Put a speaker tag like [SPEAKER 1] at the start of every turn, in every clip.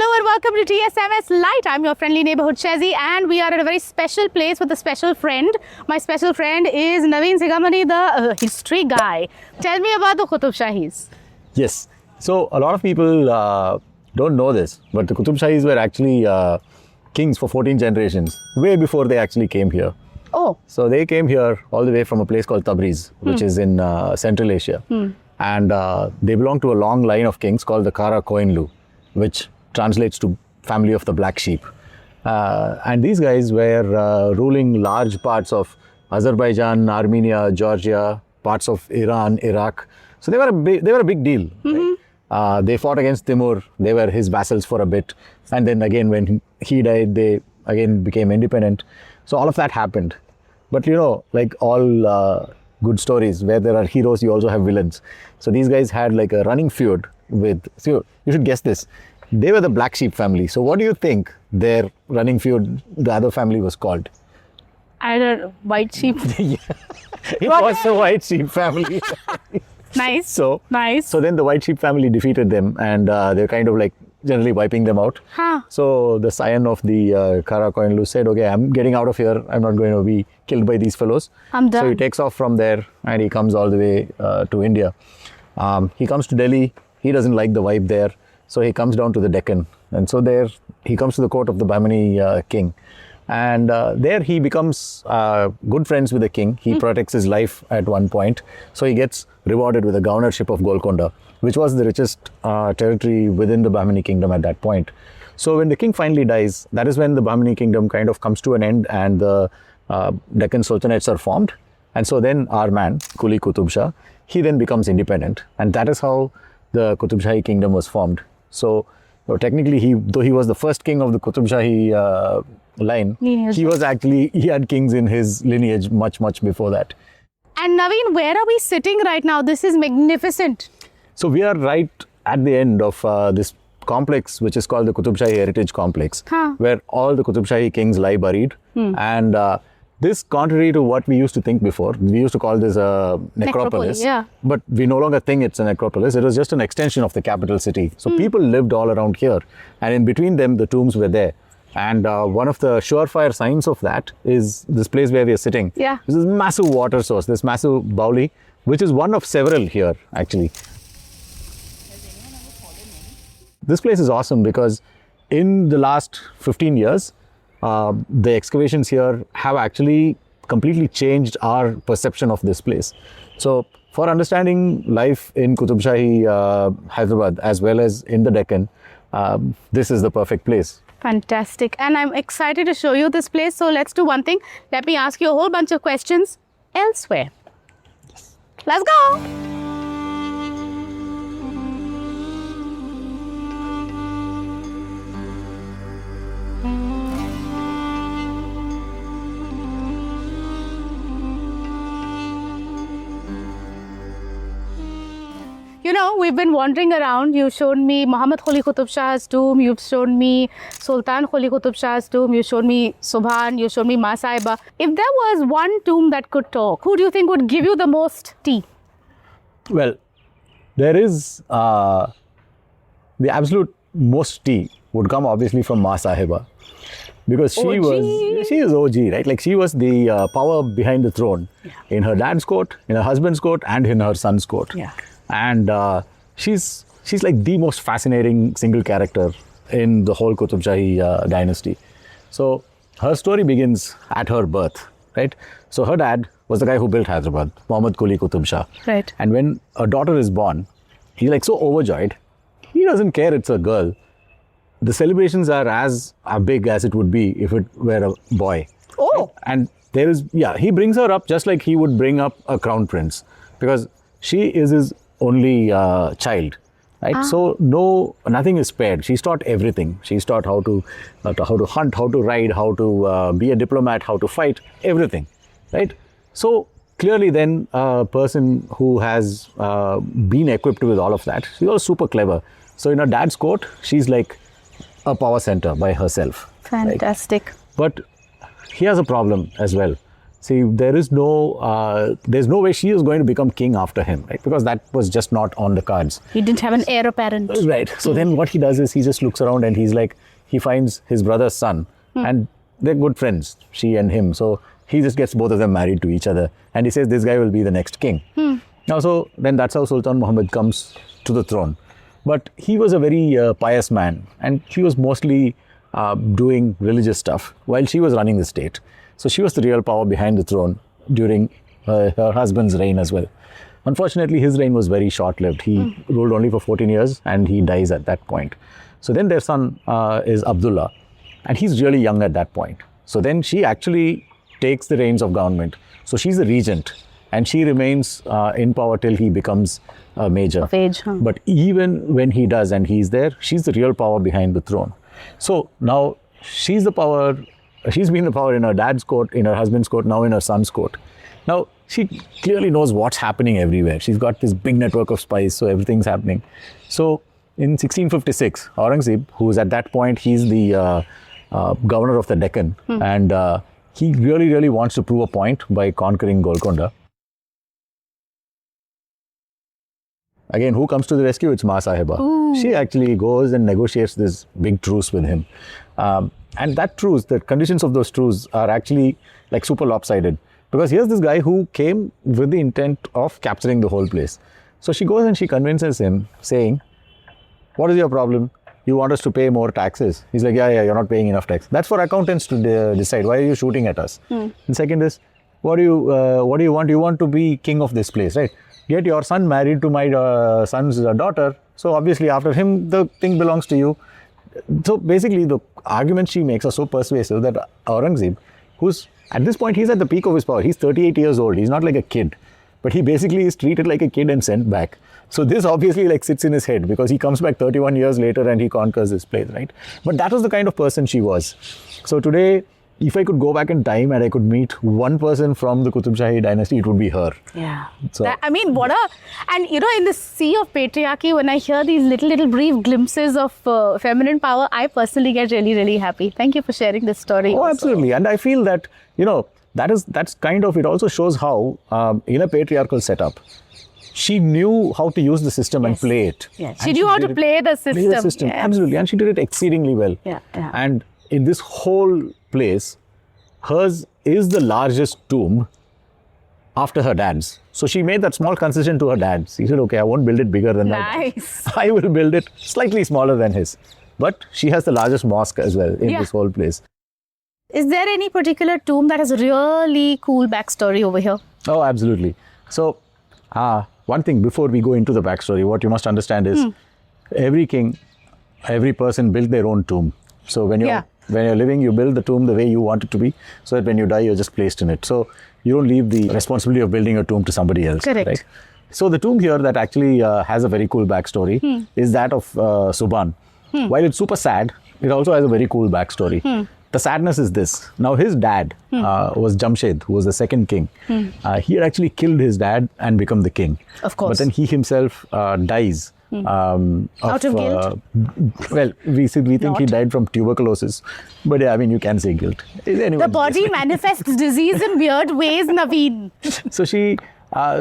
[SPEAKER 1] Hello and welcome to TSMS Lite. I'm your friendly neighborhood Shezzi and we are at a very special place with a special friend. My special friend is Navin Sigamany, the history guy. Tell me about the Qutb Shahis.
[SPEAKER 2] Yes. So a lot of people don't know this, but the Qutb Shahis were actually kings for 14 generations, way before they actually came here.
[SPEAKER 1] Oh.
[SPEAKER 2] So they came here all the way from a place called Tabriz, which is in Central Asia. And they belong to a long line of kings called the Kara Koinlu, which translates to family of the black sheep. And these guys were ruling large parts of Azerbaijan, Armenia, Georgia, parts of Iran, Iraq. So they were a big deal. Right? They fought against Timur. They were his vassals for a bit. And then again, when he died, they again became independent. So all of that happened. But you know, like all good stories, where there are heroes, you also have villains. So these guys had like a running feud with, so you should guess this. They were the black sheep family. So what do you think their running feud, the other family was called?
[SPEAKER 1] I don't know, white sheep.
[SPEAKER 2] Yeah. It was the white sheep family.
[SPEAKER 1] Nice.
[SPEAKER 2] So
[SPEAKER 1] nice.
[SPEAKER 2] Then the white sheep family defeated them and they're kind of like generally wiping them out. So the scion of the Kara Koinlu said, okay, I'm getting out of here. I'm not going to be killed by these fellows.
[SPEAKER 1] I'm done.
[SPEAKER 2] So he takes off from there and he comes all the way to India. He comes to Delhi. He doesn't like the vibe there. So he comes down to the Deccan. And so there he comes to the court of the Bahmani king. And there he becomes good friends with the king. He protects his life at one point. So he gets rewarded with a governorship of Golconda, which was the richest territory within the Bahmani kingdom at that point. So when the king finally dies, that is when the Bahmani kingdom kind of comes to an end and the Deccan sultanates are formed. And so then our man, Quli Qutb Shah, he then becomes independent. And that is how the Qutb Shahi kingdom was formed. So technically, though he was the first king of the Qutb Shahi line, he had kings in his lineage much before that.
[SPEAKER 1] And Navin, where are we sitting right now? This is magnificent.
[SPEAKER 2] So we are right at the end of this complex, which is called the Qutb Shahi Heritage Complex, where all the Qutb Shahi kings lie buried. And this, contrary to what we used to think before, we used to call this a necropolis, but we no longer think it's a necropolis. It was just an extension of the capital city. So people lived all around here, and in between them, the tombs were there. And one of the surefire signs of that is this place where we are sitting. This is massive water source, this massive Bauli, which is one of several here, actually. This place is awesome because in the last 15 years, the excavations here have actually completely changed our perception of this place. So for understanding life in Qutb Shahi Hyderabad as well as in the Deccan, this is the perfect place.
[SPEAKER 1] Fantastic. And I'm excited to show you this place. So let's do one thing. Let me ask you a whole bunch of questions elsewhere. Let's go. You know, we've been wandering around. You've shown me Muhammad Quli Qutb Shah's tomb. You've shown me Sultan Quli Qutb Shah's tomb. You've shown me Subhan. You've shown me Ma Sahiba. If there was one tomb that could talk, who do you think would give you the most tea? Well,
[SPEAKER 2] there is the absolute most tea would come obviously from Ma Sahiba. Because she is OG, right? Like she was the power behind the throne in her dad's court, in her husband's court, and in her son's court. And she's like the most fascinating single character in the whole Qutb Shahi dynasty. So her story begins at her birth, right? So her dad was the guy who built Hyderabad, Muhammad Quli Qutb Shah. And when a daughter is born, he's like so overjoyed. He doesn't care it's a girl. The celebrations are as big as it would be if it were a boy. Right? And there is, he brings her up just like he would bring up a crown prince because she is his only child, right? So nothing is spared. She's taught everything. She's taught how to hunt, how to ride, how to be a diplomat, how to fight, everything, right? So clearly then a person who has been equipped with all of that, she's also super clever. So in her dad's court, she's like a power center by herself.
[SPEAKER 1] Fantastic.
[SPEAKER 2] Right? But he has a problem as well. See, there's no way she is going to become king after him, right? Because that was just not on the cards.
[SPEAKER 1] He didn't have an heir apparent.
[SPEAKER 2] Right. So then what he does is he just looks around and he's like, he finds his brother's son and they're good friends, she and him. So he just gets both of them married to each other and he says this guy will be the next king. Now, so then that's how Sultan Muhammad comes to the throne. But he was a very pious man and she was mostly doing religious stuff while she was running the state. So she was the real power behind the throne during her husband's reign as well. Unfortunately, his reign was very short-lived. He ruled only for 14 years and he dies at that point. So then their son is Abdullah and he's really young at that point. So then she actually takes the reins of government. So she's the regent and she remains in power till he becomes a major.
[SPEAKER 1] Of age, huh?
[SPEAKER 2] But even when he does and he's there, she's the real power behind the throne. So now she's the power. She's been the power in her dad's court, in her husband's court, now in her son's court. Now, she clearly knows what's happening everywhere. She's got this big network of spies, so everything's happening. So, in 1656, Aurangzeb, who's at that point, he's the governor of the Deccan, and he really wants to prove a point by conquering Golconda. Again, who comes to the rescue? It's Ma Sahiba.
[SPEAKER 1] Ooh.
[SPEAKER 2] She actually goes and negotiates this big truce with him. And that truce, the conditions of those truce are actually like super lopsided. Because here's this guy who came with the intent of capturing the whole place. So she goes and she convinces him saying, what is your problem? You want us to pay more taxes? He's like, yeah, you're not paying enough tax. That's for accountants to decide. Why are you shooting at us? And second is, what do you want? You want to be king of this place, right? Get your son married to my son's daughter. So obviously after him, the thing belongs to you. So basically the arguments she makes are so persuasive that Aurangzeb, who's at this point, he's at the peak of his power. He's 38 years old. He's not like a kid. But he basically is treated like a kid and sent back. So this obviously like sits in his head because he comes back 31 years later and he conquers this place, right? But that was the kind of person she was. So today, if I could go back in time and I could meet one person from the Qutb Shahi dynasty, it would be her.
[SPEAKER 1] Yeah.
[SPEAKER 2] So,
[SPEAKER 1] And in the sea of patriarchy, when I hear these little brief glimpses of feminine power, I personally get really happy. Thank you for sharing this story.
[SPEAKER 2] Oh, absolutely. And I feel that, that's kind of, it also shows how in a patriarchal setup, she knew how to use the system and play it.
[SPEAKER 1] Yes. She knew how to play the system.
[SPEAKER 2] Yes. Absolutely. And she did it exceedingly well.
[SPEAKER 1] Yeah.
[SPEAKER 2] And in this whole place, hers is the largest tomb after her dad's. So she made that small concession to her dad. She said, okay, I won't build it bigger than that.
[SPEAKER 1] Nice.
[SPEAKER 2] I will build it slightly smaller than his. But she has the largest mosque as well in this whole place.
[SPEAKER 1] Is there any particular tomb that has a really cool backstory over here?
[SPEAKER 2] Oh, absolutely. So, one thing before we go into the backstory, what you must understand is every king, every person built their own tomb. So when you're living, you build the tomb the way you want it to be, so that when you die, you're just placed in it. So you don't leave the responsibility of building a tomb to somebody else.
[SPEAKER 1] Correct.
[SPEAKER 2] Right? So the tomb here that actually has a very cool backstory is that of Subhan. While it's super sad, it also has a very cool backstory. The sadness is this. Now his dad was Jamshed, who was the second king. He had actually killed his dad and become the king.
[SPEAKER 1] Of course.
[SPEAKER 2] But then he himself dies.
[SPEAKER 1] Out of guilt?
[SPEAKER 2] Well, we think he died from tuberculosis. But yeah, I mean, you can say guilt.
[SPEAKER 1] The body manifests disease in weird ways, Navin.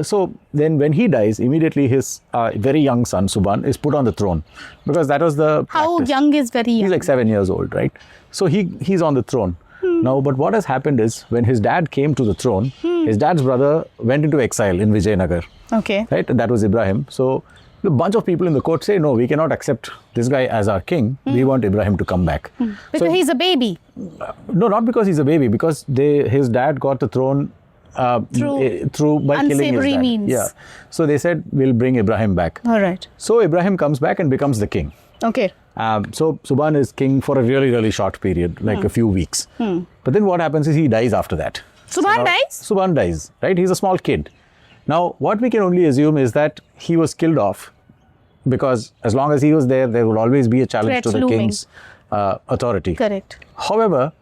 [SPEAKER 2] So then when he dies, immediately his very young son, Subhan, is put on the throne. Because that was the
[SPEAKER 1] How
[SPEAKER 2] practice.
[SPEAKER 1] young is very young?
[SPEAKER 2] He's like 7 years old, right? So he's on the throne. Now, but what has happened is, when his dad came to the throne, his dad's brother went into exile in Vijayanagar.
[SPEAKER 1] Okay.
[SPEAKER 2] Right? That was Ibrahim. So a bunch of people in the court say, no, we cannot accept this guy as our king. We want Ibrahim to come back.
[SPEAKER 1] Because he's a baby.
[SPEAKER 2] No, not because he's a baby, because his dad got the throne through by killing his dad.
[SPEAKER 1] means.
[SPEAKER 2] Yeah. So they said, we'll bring Ibrahim back.
[SPEAKER 1] All right.
[SPEAKER 2] So Ibrahim comes back and becomes the king.
[SPEAKER 1] Okay.
[SPEAKER 2] So Subhan is king for a really short period, like a few weeks. But then what happens is he dies after that.
[SPEAKER 1] Subhan dies?
[SPEAKER 2] Subhan dies, right? He's a small kid. Now, what we can only assume is that he was killed off, because as long as he was there, there would always be a challenge to the king's authority.
[SPEAKER 1] Correct.
[SPEAKER 2] However,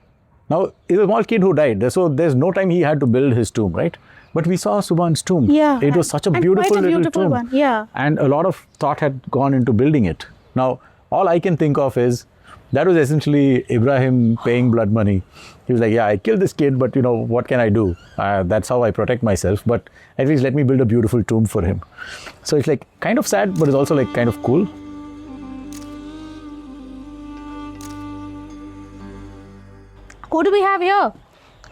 [SPEAKER 2] now, he's a small kid who died, so there's no time he had to build his tomb, right? But we saw Subhan's tomb.
[SPEAKER 1] Yeah.
[SPEAKER 2] It was such a beautiful little tomb.
[SPEAKER 1] One. Yeah.
[SPEAKER 2] And a lot of thought had gone into building it. Now, all I can think of is, that was essentially Ibrahim paying blood money. He was like, yeah, I killed this kid, but what can I do? That's how I protect myself. But at least let me build a beautiful tomb for him. So it's like kind of sad, but it's also like kind of cool.
[SPEAKER 1] Who do we have here?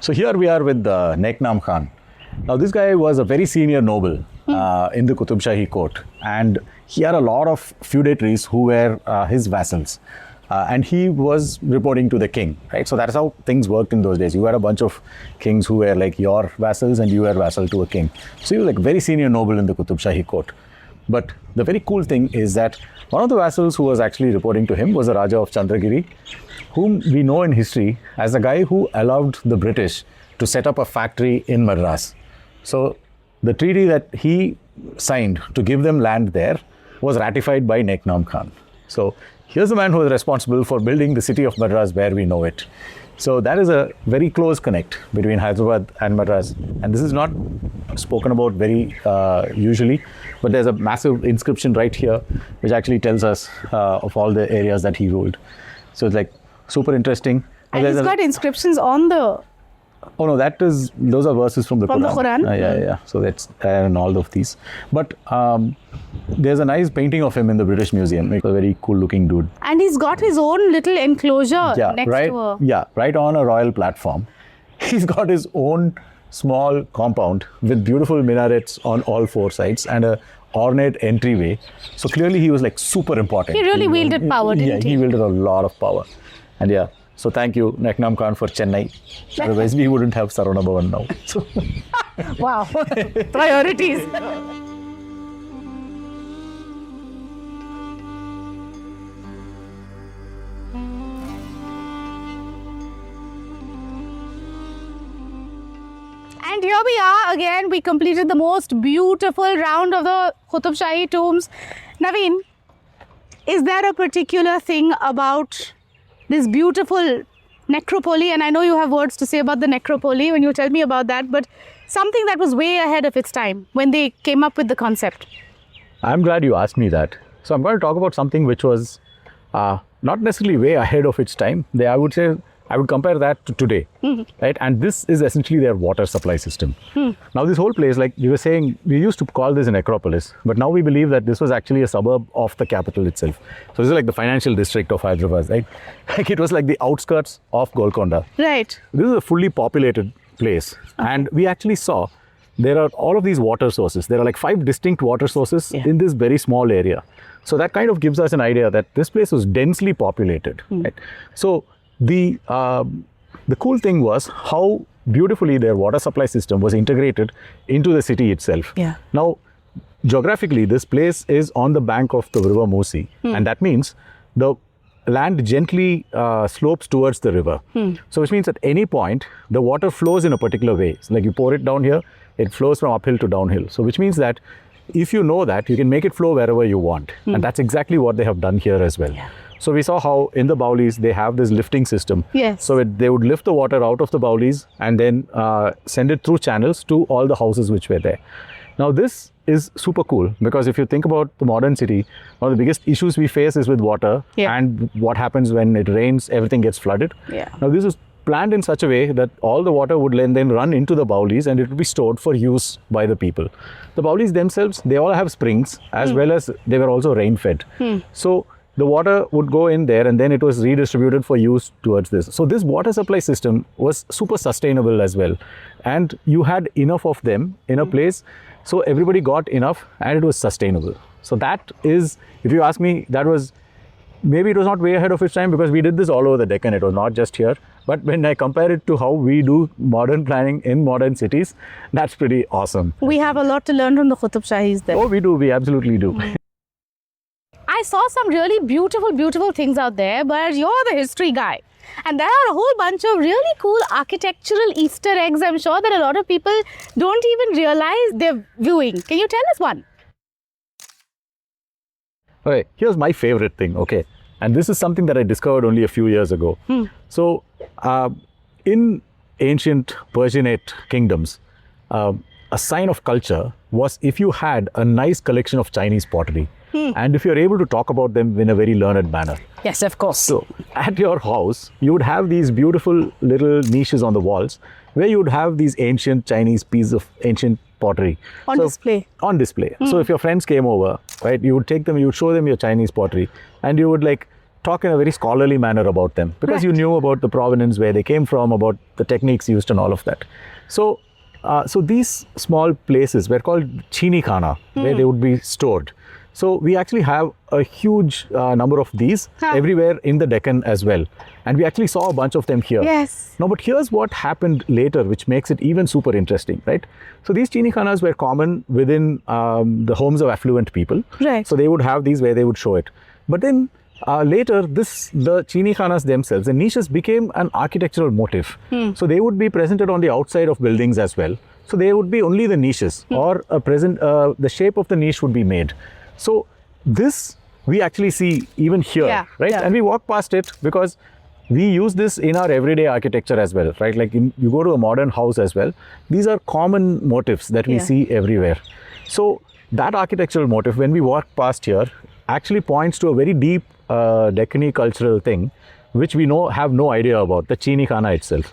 [SPEAKER 2] So here we are with Neknam Khan. Now this guy was a very senior noble in the Qutb Shahi court, and he had a lot of feudatories who were his vassals. And he was reporting to the king, right? So that's how things worked in those days. You had a bunch of kings who were like your vassals and you were vassal to a king. So he was like very senior noble in the Qutb Shahi court. But the very cool thing is that one of the vassals who was actually reporting to him was the Raja of Chandragiri, whom we know in history as the guy who allowed the British to set up a factory in Madras. So the treaty that he signed to give them land there was ratified by Neknam Khan. So here's the man who is responsible for building the city of Madras where we know it. So that is a very close connect between Hyderabad and Madras. And this is not spoken about very usually, but there's a massive inscription right here which actually tells us of all the areas that he ruled. So it's like super interesting.
[SPEAKER 1] And he's got inscriptions on the...
[SPEAKER 2] Oh no, those are verses from the Quran.
[SPEAKER 1] From the Quran?
[SPEAKER 2] Yeah. So that's in all of these. But there's a nice painting of him in the British Museum. Like a very cool looking dude.
[SPEAKER 1] And he's got his own little enclosure next to her.
[SPEAKER 2] Yeah, right on a royal platform. He's got his own small compound with beautiful minarets on all four sides and a ornate entryway. So clearly he was like super important.
[SPEAKER 1] He really wielded power, didn't he?
[SPEAKER 2] Yeah, he wielded a lot of power. And yeah. So thank you, Neknam Khan, for Chennai. Otherwise, we wouldn't have Saravana Bhavan now. So
[SPEAKER 1] wow, priorities. And here we are again. We completed the most beautiful round of the Qutb Shahi Tombs. Navin, is there a particular thing about this beautiful necropoli, and I know you have words to say about the necropoli when you tell me about that, but something that was way ahead of its time when they came up with the concept?
[SPEAKER 2] I'm glad you asked me that. So I'm going to talk about something which was not necessarily way ahead of its time. I would say I would compare that to today, right? And this is essentially their water supply system. Now this whole place, like you were saying, we used to call this a necropolis, but now we believe that this was actually a suburb of the capital itself. So this is like the financial district of Hyderabad, right? Like it was like the outskirts of Golconda.
[SPEAKER 1] Right.
[SPEAKER 2] This is a fully populated place. Okay. And we actually saw there are all of these water sources. There are like 5 distinct water sources in this very small area. So that kind of gives us an idea that this place was densely populated, right? So the cool thing was how beautifully their water supply system was integrated into the city itself. Yeah. Now, geographically, this place is on the bank of the river Musi, and that means the land gently slopes towards the river. So which means at any point, the water flows in a particular way. So like you pour it down here, it flows from uphill to downhill. So which means that if you know that, you can make it flow wherever you want. And that's exactly what they have done here as well. Yeah. So we saw how in the Baulis, they have this lifting system. Yes. So they would lift the water out of the Baulis and then send it through channels to all the houses which were there. Now this is super cool because if you think about the modern city, one of the biggest issues we face is with water and what happens when it rains, everything gets flooded. Yeah. Now this is planned in such a way that all the water would then run into the Baulis and it would be stored for use by the people. The Baulis themselves, they all have springs as well as they were also rain fed. So the water would go in there and then it was redistributed for use towards this. So this water supply system was super sustainable as well. And you had enough of them in a place. So everybody got enough and it was sustainable. So that is, if you ask me, that was, maybe it was not way ahead of its time because we did this all over the Deccan. It was not just here. But when I compare it to how we do modern planning in modern cities, that's pretty awesome.
[SPEAKER 1] We have a lot to learn from the Qutb Shahis there.
[SPEAKER 2] Oh, we do. We absolutely do.
[SPEAKER 1] I saw some really beautiful, beautiful things out there, but you're the history guy. And there are a whole bunch of really cool architectural Easter eggs I'm sure that a lot of people don't even realize they're viewing. Can you tell us one?
[SPEAKER 2] Okay, here's my favorite thing, okay? And this is something that I discovered only a few years ago. So, in ancient Persianate kingdoms, a sign of culture was if you had a nice collection of Chinese pottery. And if you're able to talk about them in a very learned manner.
[SPEAKER 1] Yes, of course.
[SPEAKER 2] So at your house, you would have these beautiful little niches on the walls where you would have these ancient Chinese pieces of ancient pottery.
[SPEAKER 1] On display.
[SPEAKER 2] On display. So if your friends came over, right, you would take them, you would show them your Chinese pottery, and you would like talk in a very scholarly manner about them because you knew about the provenance, where they came from, about the techniques used and all of that. So, so these small places were called chini khana, where they would be stored. So we actually have a huge number of these everywhere in the Deccan as well. And we actually saw a bunch of them here.
[SPEAKER 1] Yes.
[SPEAKER 2] No, but here's what happened later, which makes it even super interesting, right? So these chini khanas were common within the homes of affluent people.
[SPEAKER 1] Right.
[SPEAKER 2] So they would have these where they would show it. But then later, the chini khanas themselves, the niches became an architectural motif. So they would be presented on the outside of buildings as well. So there would be only the niches or the shape of the niche would be made. So this we actually see even here, right? And we walk past it because we use this in our everyday architecture as well, right? Like you go to a modern house as well. These are common motifs that we see everywhere. So that architectural motif, when we walk past here, actually points to a very deep Deccani cultural thing, which we have no idea about, the chini khana itself.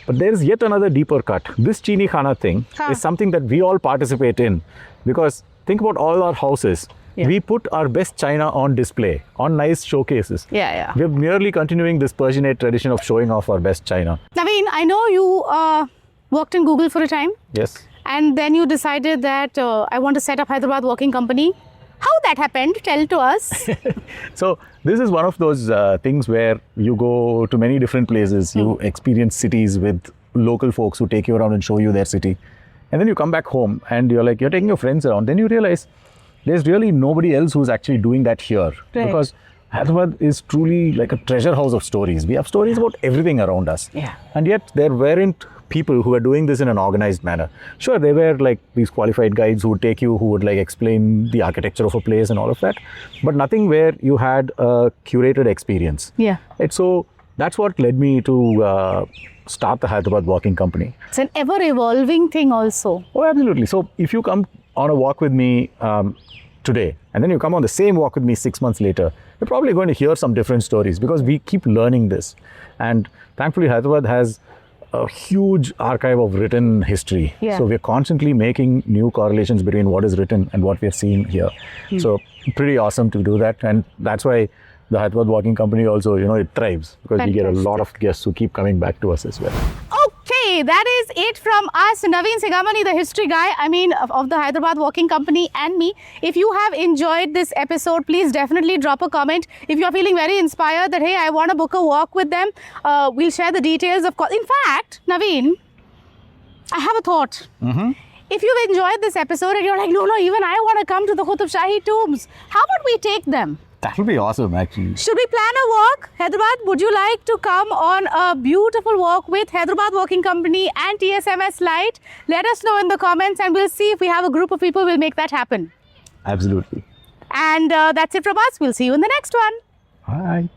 [SPEAKER 2] But there is yet another deeper cut. This chini khana thing is something that we all participate in, because think about all our houses. We put our best china on display, on nice showcases. We're merely continuing this Persianate tradition of showing off our best china.
[SPEAKER 1] Navin, I know you worked in Google for a time.
[SPEAKER 2] Yes.
[SPEAKER 1] And then you decided that I want to set up Hyderabad Walking Company. How that happened? Tell to us.
[SPEAKER 2] So this is one of those things where you go to many different places, you experience cities with local folks who take you around and show you their city. And then you come back home and you're taking your friends around. Then you realize there's really nobody else who's actually doing that here. Because Hyderabad is truly like a treasure house of stories. We have stories about everything around us. And yet there weren't people who were doing this in an organized manner. Sure, there were like these qualified guides who would take you, who would like explain the architecture of a place and all of that, but nothing where you had a curated experience. And so that's what led me to start the Hyderabad Walking Company.
[SPEAKER 1] It's an ever-evolving thing also.
[SPEAKER 2] Oh, absolutely. So if you come on a walk with me today, and then you come on the same walk with me 6 months later, you're probably going to hear some different stories because we keep learning this. And thankfully, Hyderabad has a huge archive of written history. So we're constantly making new correlations between what is written and what we're seeing here. So pretty awesome to do that. And that's why the Hyderabad Walking Company also, it thrives because we get a lot of guests who keep coming back to us as well.
[SPEAKER 1] Okay, that is it from us, Navin Sigamany, the history guy, of the Hyderabad Walking Company, and me. If you have enjoyed this episode, please definitely drop a comment. If you're feeling very inspired that, hey, I want to book a walk with them, we'll share the details, of course. In fact, Navin, I have a thought. If you've enjoyed this episode and you're like, no, even I want to come to the Qutb Shahi Tombs, how about we take them?
[SPEAKER 2] That would be awesome, actually.
[SPEAKER 1] Should we plan a walk? Hyderabad, would you like to come on a beautiful walk with Hyderabad Walking Company and TSMS Lite? Let us know in the comments and we'll see if we have a group of people, we'll make that happen.
[SPEAKER 2] Absolutely.
[SPEAKER 1] And that's it from us. We'll see you in the next one.
[SPEAKER 2] Bye.